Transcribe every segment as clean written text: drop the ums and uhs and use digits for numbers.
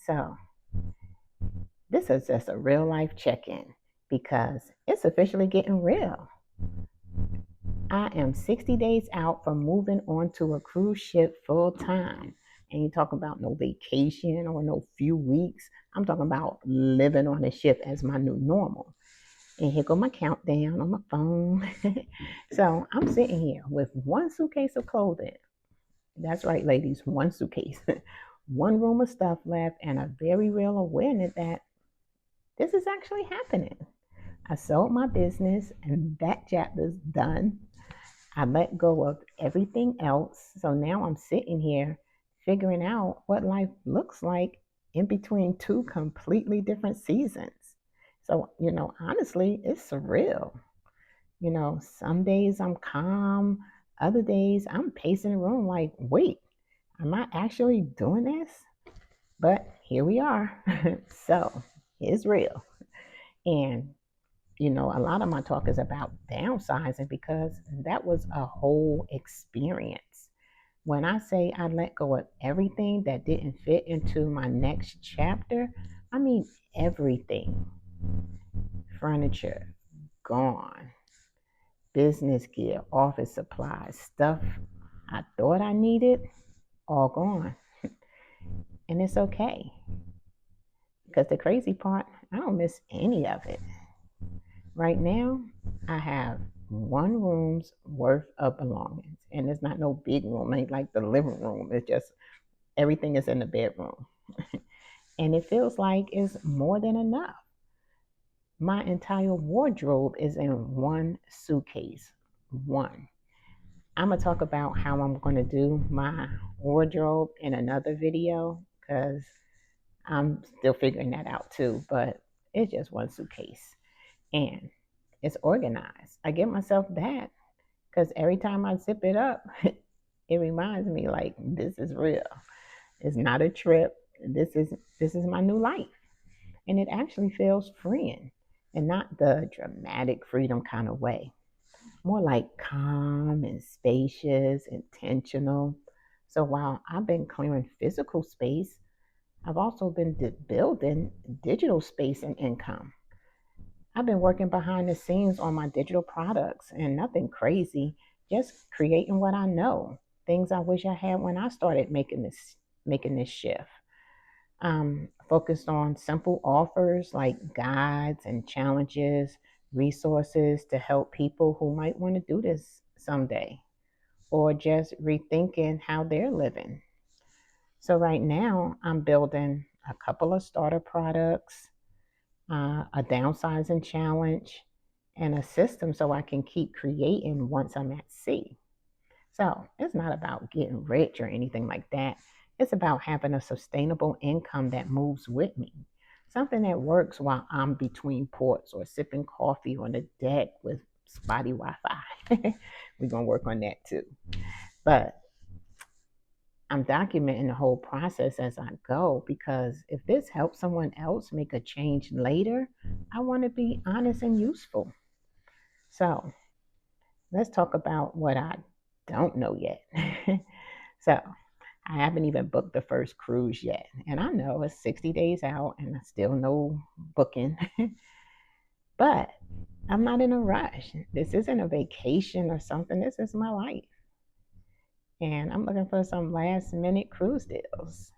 So, this is just a real life check in because it's officially getting real. I am 60 days out from moving onto a cruise ship full time. And you talk about no vacation or no few weeks. I'm talking about living on a ship as my new normal. And here go my countdown on my phone. So I'm sitting here with one suitcase of clothing. That's right, ladies, one suitcase, one room of stuff left, and a very real awareness that this is actually happening. I sold my business, and that chapter's done. I let go of everything else. So now I'm sitting here figuring out what life looks like in between two completely different seasons. So, honestly, it's surreal. Some days I'm calm, other days I'm pacing the room like, wait, am I actually doing this? But here we are. So it's real. And, a lot of my talk is about downsizing because that was a whole experience. When I say I let go of everything that didn't fit into my next chapter, I mean everything. Furniture, gone. Business gear, office supplies, stuff I thought I needed, all gone. And it's okay. Because the crazy part, I don't miss any of it. Right now, I have one room's worth of belongings. And it's not no big room, ain't like the living room. It's just everything is in the bedroom. And it feels like it's more than enough. My entire wardrobe is in one suitcase. One. I'm going to talk about how I'm going to do my wardrobe in another video because I'm still figuring that out too. But it's just one suitcase and it's organized. I give myself that because every time I zip it up, it reminds me like this is real. It's not a trip. This is my new life. And it actually feels freeing and not the dramatic freedom kind of way. More like calm and spacious, intentional. So while I've been clearing physical space, I've also been building digital space and income. I've been working behind the scenes on my digital products and nothing crazy, just creating what I know, things I wish I had when I started making this shift. Focused on simple offers like guides and challenges, resources to help people who might want to do this someday or just rethinking how they're living. So, right now, I'm building a couple of starter products, a downsizing challenge, and a system so I can keep creating once I'm at sea. So it's not about getting rich or anything like that. It's about having a sustainable income that moves with me. Something that works while I'm between ports or sipping coffee on the deck with spotty Wi Fi. We're going to work on that too. But I'm documenting the whole process as I go because if this helps someone else make a change later, I want to be honest and useful. So let's talk about what I don't know yet. So I haven't even booked the first cruise yet. And I know it's 60 days out and I still no booking. But I'm not in a rush. This isn't a vacation or something. This is my life. And I'm looking for some last minute cruise deals.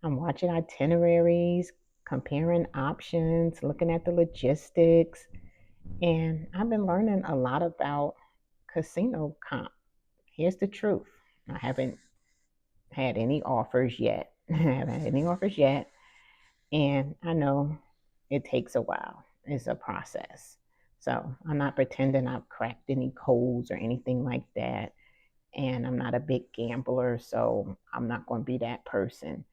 I'm watching itineraries, comparing options, looking at the logistics. And I've been learning a lot about casino comp. Here's the truth. I haven't had any offers yet. I haven't had any offers yet. And I know it takes a while. It's a process. So I'm not pretending I've cracked any codes or anything like that. And I'm not a big gambler, so I'm not going to be that person.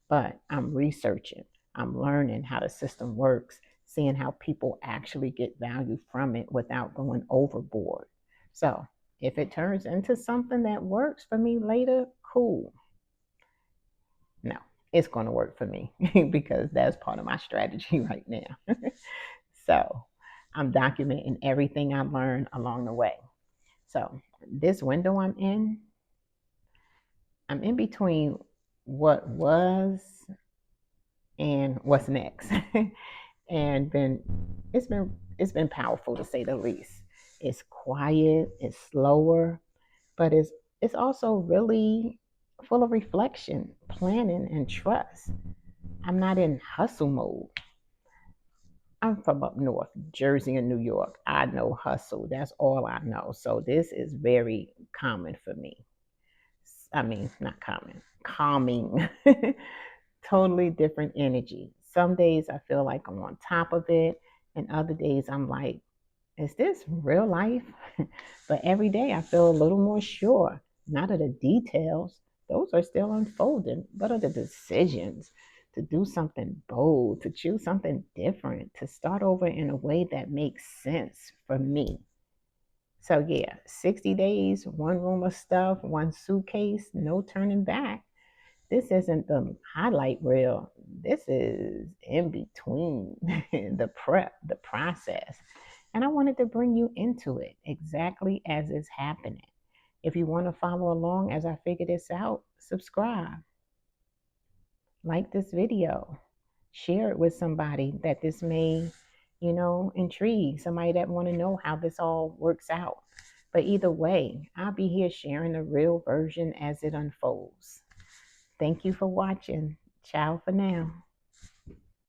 But I'm researching, I'm learning how the system works, seeing how people actually get value from it without going overboard. So if it turns into something that works for me later, cool. No, it's going to work for me because that's part of my strategy right now. So I'm documenting everything I learned along the way. So this window I'm in between what was what's next. And it's been powerful to say the least. It's quiet, it's slower, but it's also really full of reflection, planning, and trust. I'm not in hustle mode. I'm from up north, Jersey and New York. I know hustle. That's all I know. So this is very common for me. I mean, not common, calming. Totally different energy. Some days I feel like I'm on top of it, and other days I'm like, is this real life? But every day I feel a little more sure. Not of the details, those are still unfolding, but of the decisions to do something bold, to choose something different, to start over in a way that makes sense for me. So, yeah, 60 days, one room of stuff, one suitcase, no turning back. This isn't the highlight reel. This is in between the prep, the process. And I wanted to bring you into it exactly as it's happening. If you want to follow along as I figure this out, subscribe, like this video, share it with somebody that this may, intrigue, somebody that want to know how this all works out. But either way, I'll be here sharing the real version as it unfolds. Thank you for watching. Ciao for now.